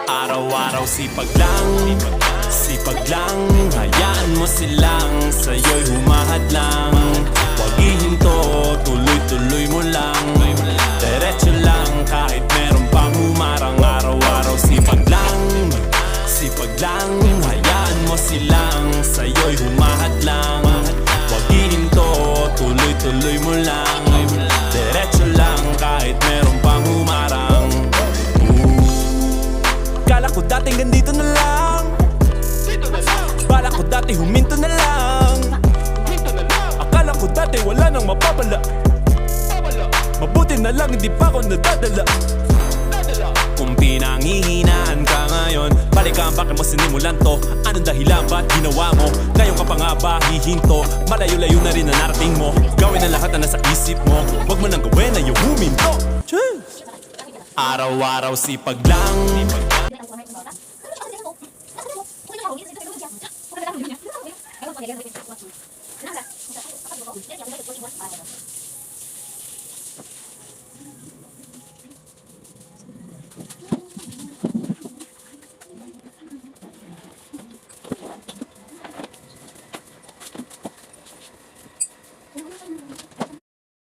Araw-araw sipag lang, sipag lang. Hayaan mo silang sa'yo'y humahadlang. Huwag ihinto, tuloy-tuloy mo lang. Diretso lang kahit meron pang humarang. Araw-araw sipag lang, sipag lang. Hayaan mo silang sa'yo'y humahadlang. Huwag ihinto, tuloy-tuloy mo lang. Diretso lang kahit meron pang humarang. Kala ko dating ganito na lang. Bala ko dati huminto na lang. Akala ko dati wala nang mapapala. Mabuti na lang hindi pa ako nadadala. Kung pinangihinaan ka ngayon, balikan bakit mo sinimulan to. Anong dahilan ba't ginawa mo? Ngayon ka pa nga ba hihinto? Malayo-layo na rin na narating mo. Gawin na lahat na nasa isip mo. Huwag mo nang gawin na yung huminto. Araw-araw sipag lang.